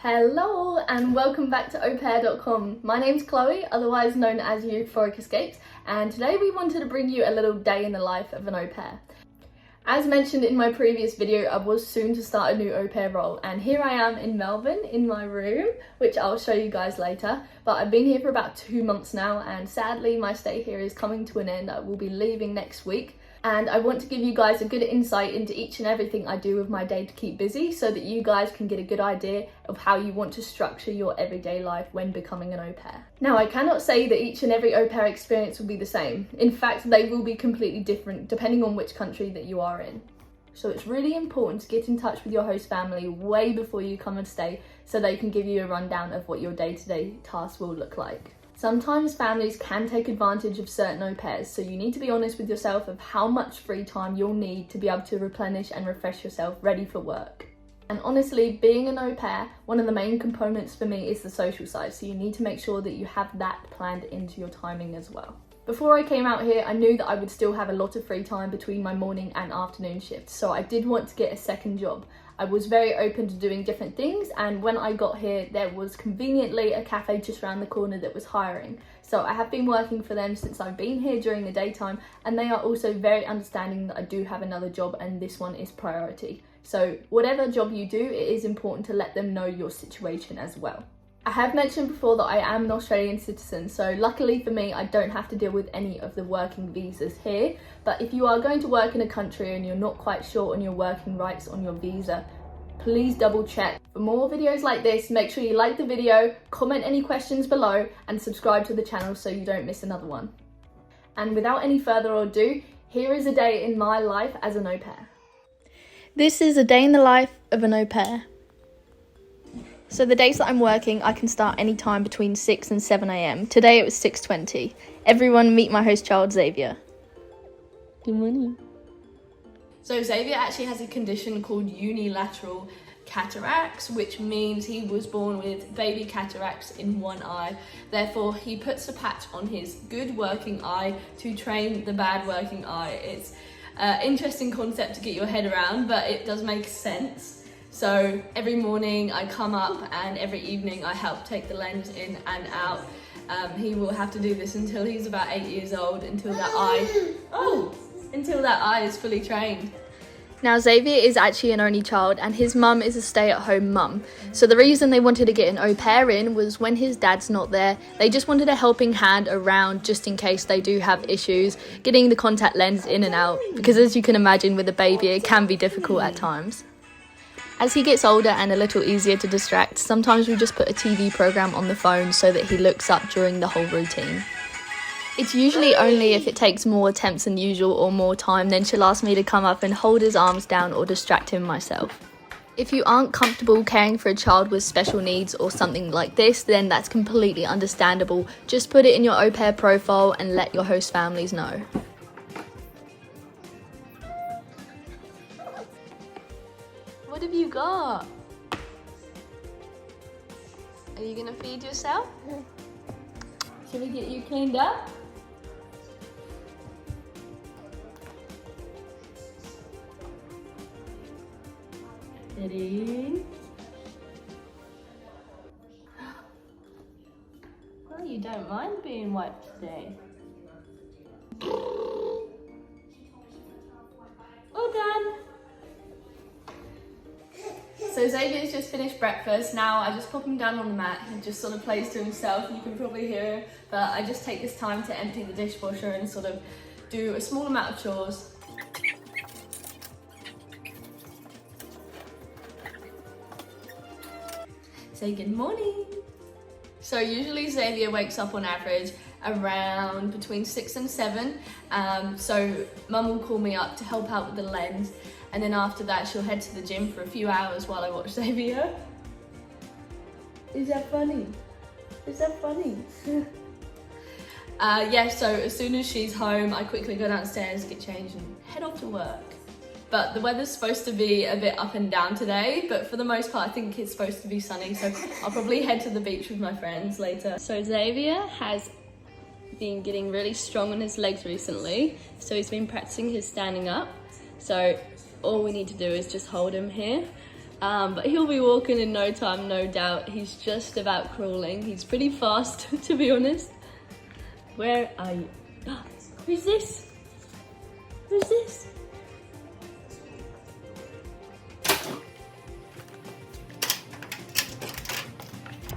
Hello and welcome back to aupair.com. My name's Chloe, otherwise known as Euphoric Escapes, and today we wanted to bring you a little day in the life of an au pair. As mentioned in my previous video, I was soon to start a new au pair role, and here I am in Melbourne in my room, which I'll show you guys later. But I've been here for about 2 months now, and sadly my stay here is coming to an end. I will be leaving next week. And I want to give you guys a good insight into each and everything I do with my day to keep busy so that you guys can get a good idea of how you want to structure your everyday life when becoming an au pair. Now, I cannot say that each and every au pair experience will be the same. In fact, they will be completely different depending on which country that you are in. So it's really important to get in touch with your host family way before you come and stay so they can give you a rundown of what your day-to-day tasks will look like. Sometimes families can take advantage of certain au pairs, so you need to be honest with yourself of how much free time you'll need to be able to replenish and refresh yourself ready for work. And honestly, being an au pair, one of the main components for me is the social side, so you need to make sure that you have that planned into your timing as well. Before I came out here, I knew that I would still have a lot of free time between my morning and afternoon shifts, so I did want to get a second job. I was very open to doing different things, and when I got here there was conveniently a cafe just around the corner that was hiring. So I have been working for them since I've been here during the daytime, and they are also very understanding that I do have another job and this one is priority. So whatever job you do, it is important to let them know your situation as well. I have mentioned before that I am an Australian citizen, so luckily for me I don't have to deal with any of the working visas here. But if you are going to work in a country and you're not quite sure on your working rights on your visa, please double check. For more videos like this, make sure you like the video, comment any questions below and subscribe to the channel so you don't miss another one. And without any further ado, here is a day in my life as an au pair. This is a day in the life of an au pair. So the days that I'm working, I can start any time between 6 and 7 a.m. Today it was 6:20. Everyone meet my host child, Xavier. Good morning. So Xavier actually has a condition called unilateral cataracts, which means he was born with baby cataracts in one eye. Therefore, he puts a patch on his good working eye to train the bad working eye. It's an interesting concept to get your head around, but it does make sense. So every morning I come up and every evening I help take the lens in and out. He will have to do this until he's about 8 years old, until that eye is fully trained. Now Xavier is actually an only child and his mum is a stay-at-home mum. So the reason they wanted to get an au pair in was when his dad's not there, they just wanted a helping hand around just in case they do have issues getting the contact lens in and out, because as you can imagine with a baby it can be difficult at times. As he gets older and a little easier to distract, sometimes we just put a TV program on the phone so that he looks up during the whole routine. It's usually only if it takes more attempts than usual or more time, then she'll ask me to come up and hold his arms down or distract him myself. If you aren't comfortable caring for a child with special needs or something like this, then that's completely understandable. Just put it in your au pair profile and let your host families know. What have you got? Are you gonna feed yourself? Should we get you cleaned up? Ready? Well, you don't mind being wiped today. All done. So Xavier's just finished breakfast. Now I just pop him down on the mat. He just sort of plays to himself. You can probably hear him. But I just take this time to empty the dishwasher and sort of do a small amount of chores. Say good morning. So usually Xavier wakes up on average around between 6 and 7. So mum will call me up to help out with the lens. And then after that, she'll head to the gym for a few hours while I watch Xavier. Is that funny? Is that funny? Yeah, so as soon as she's home, I quickly go downstairs, get changed and head off to work. But the weather's supposed to be a bit up and down today, but for the most part, I think it's supposed to be sunny. So I'll probably head to the beach with my friends later. So Xavier has been getting really strong on his legs recently. So he's been practicing his standing up. So all we need to do is just hold him here But he'll be walking in no time, no doubt. He's just about crawling. He's pretty fast, to be honest. Where are you? Who's this? Who's this?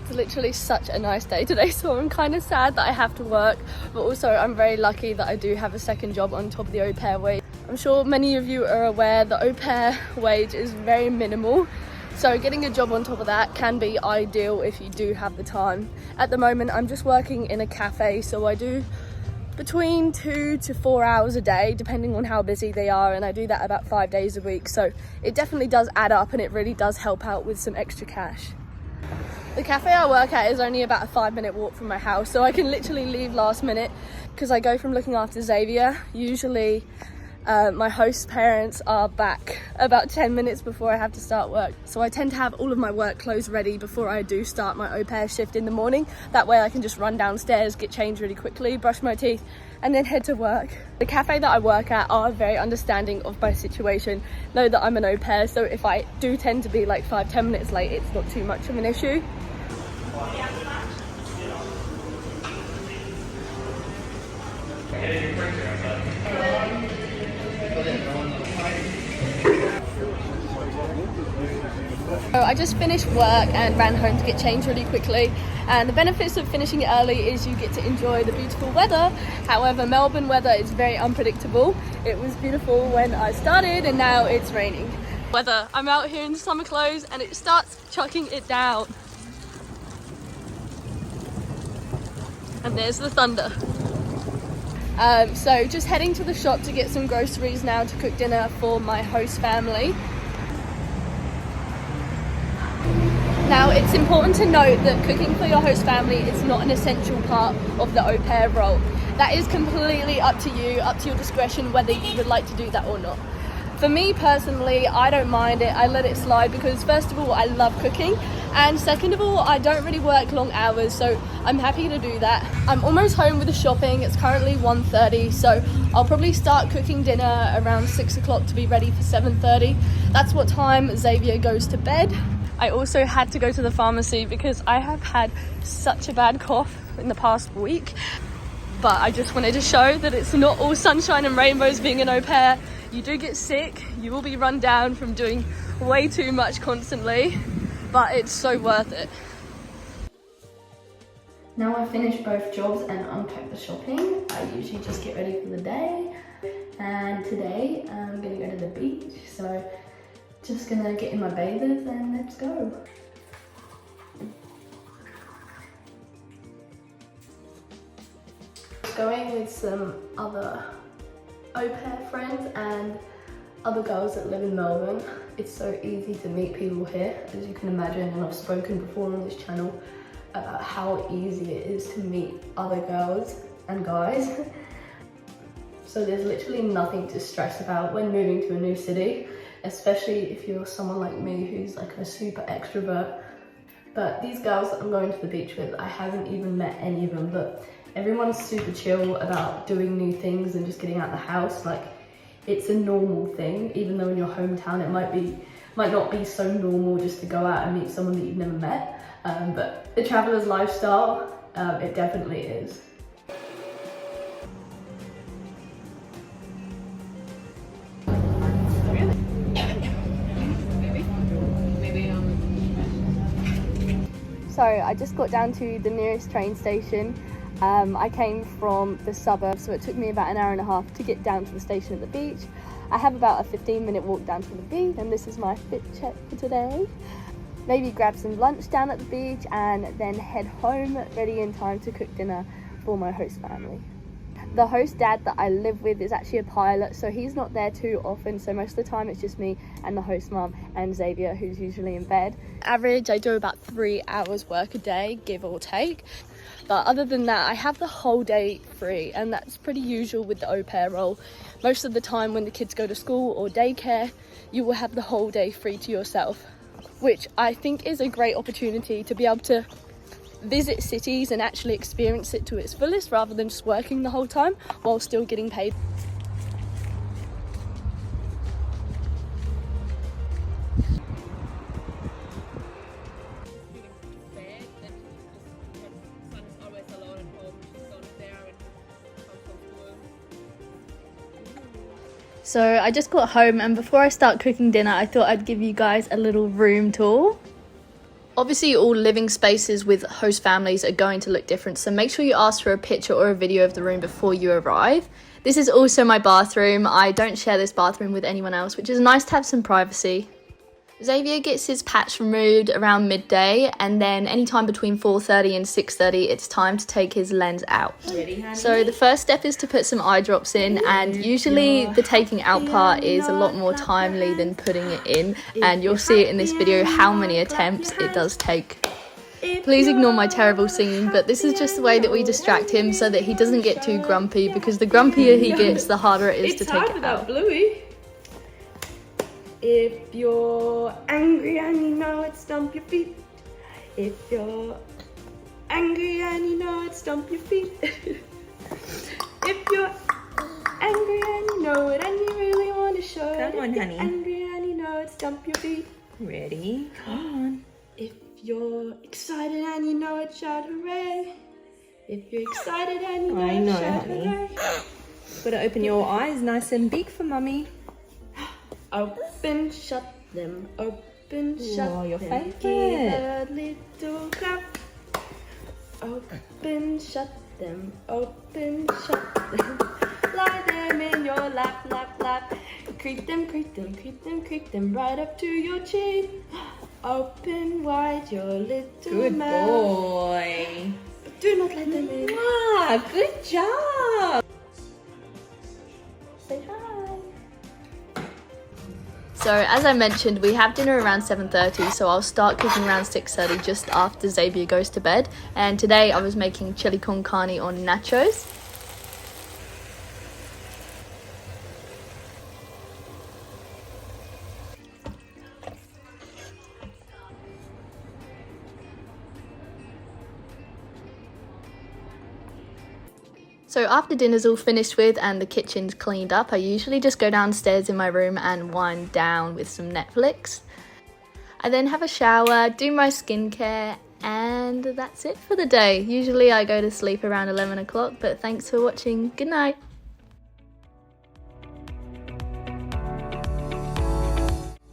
It's literally such a nice day today, so I'm kind of sad that I have to work, but also I'm very lucky that I do have a second job on top of the au pair wage. I'm sure many of you are aware the au pair wage is very minimal, so getting a job on top of that can be ideal if you do have the time. At the moment I'm just working in a cafe, so I do between 2 to 4 hours a day depending on how busy they are, and I do that about 5 days a week, so it definitely does add up and it really does help out with some extra cash. The cafe I work at is only about a 5-minute walk from my house, so I can literally leave last minute because I go from looking after Xavier. Usually my host's parents are back about 10 minutes before I have to start work, so I tend to have all of my work clothes ready before I do start my au pair shift in the morning. That way I can just run downstairs, get changed really quickly, brush my teeth and then head to work. The cafe that I work at are very understanding of my situation, know that I'm an au pair, so if I do tend to be like 5-10 minutes late, it's not too much of an issue. So I just finished work and ran home to get changed really quickly, and the benefits of finishing it early is you get to enjoy the beautiful weather. However, Melbourne weather is very unpredictable. It was beautiful when I started and now it's raining. Weather, I'm out here in summer clothes and it starts chucking it down. And there's the thunder. So just heading to the shop to get some groceries now to cook dinner for my host family. Now, it's important to note that cooking for your host family is not an essential part of the au pair role. That is completely up to you, up to your discretion whether you would like to do that or not. For me personally, I don't mind it. I let it slide because first of all, I love cooking, and second of all, I don't really work long hours, so I'm happy to do that. I'm almost home with the shopping. It's currently 1:30, so I'll probably start cooking dinner around 6 o'clock to be ready for 7:30. That's what time Xavier goes to bed. I also had to go to the pharmacy because I have had such a bad cough in the past week, but I just wanted to show that it's not all sunshine and rainbows being an au pair. You do get sick, you will be run down from doing way too much constantly, but it's so worth it. Now I've finished both jobs and unpacked the shopping, I usually just get ready for the day, and today I'm gonna go to the beach, so just gonna get in my bathers and let's go. Going with some other au pair friends and other girls that live in Melbourne. It's so easy to meet people here, as you can imagine, and I've spoken before on this channel about how easy it is to meet other girls and guys. So there's literally nothing to stress about when moving to a new city, especially if you're someone like me who's like a super extrovert. But these girls that I'm going to the beach with, I haven't even met any of them, but everyone's super chill about doing new things and just getting out of the house. Like, it's a normal thing, even though in your hometown it might not be so normal just to go out and meet someone that you've never met. But the traveler's lifestyle, it definitely is. So I just got down to the nearest train station. I came from the suburbs, so it took me about an hour and a half to get down to the station at the beach. I have about a 15-minute walk down to the beach, and this is my fit check for today. Maybe grab some lunch down at the beach and then head home, ready in time to cook dinner for my host family. The host dad that I live with is actually a pilot, so he's not there too often, so most of the time it's just me and the host mum and Xavier, who's usually in bed. Average, I do about 3 hours work a day, give or take. But other than that, I have the whole day free, and that's pretty usual with the au pair role. Most of the time when the kids go to school or daycare, you will have the whole day free to yourself, which I think is a great opportunity to be able to visit cities and actually experience it to its fullest rather than just working the whole time while still getting paid. So I just got home, and before I start cooking dinner, I thought I'd give you guys a little room tour. Obviously, all living spaces with host families are going to look different, so make sure you ask for a picture or a video of the room before you arrive. This is also my bathroom. I don't share this bathroom with anyone else, which is nice to have some privacy. Xavier gets his patch removed around midday, and then anytime between 4:30 and 6:30 it's time to take his lens out. Ready, honey? So the first step is to put some eye drops in, and usually the taking out part is a lot more timely than putting it in, and you'll see it in this video how many attempts it does take. Please ignore my terrible singing, but this is just the way that we distract him so that he doesn't get too grumpy, because the grumpier he gets, the harder it is to take it out. Bluey. If you're angry and you know it, stomp your feet. If you're angry and you know it, stomp your feet. If you're angry and you know it and you really want to show it. Come on, honey. Angry and you know it, stomp your feet. Ready? Come on. If you're excited and you know it, shout hooray. If you're excited and you know I it, know, shout honey. hooray. Gotta open your eyes nice and big for mummy. Open, shut them, open, shut Oh, your them. favourite. Give a little clap. Open, shut them, open, shut them. Lie them in your lap, lap, lap. Creep them, creep them, creep them, creep them right up to your chin. Open wide your little Good mouth. boy. Do not let them in. Ah, good job. Say hi. So as I mentioned, we have dinner around 7:30, so I'll start cooking around 6:30 just after Xavier goes to bed. And today I was making chili con carne on nachos. So after dinner's all finished with and the kitchen's cleaned up, I usually just go downstairs in my room and wind down with some Netflix. I then have a shower, do my skincare, and that's it for the day. Usually I go to sleep around 11 o'clock, but thanks for watching. Good night.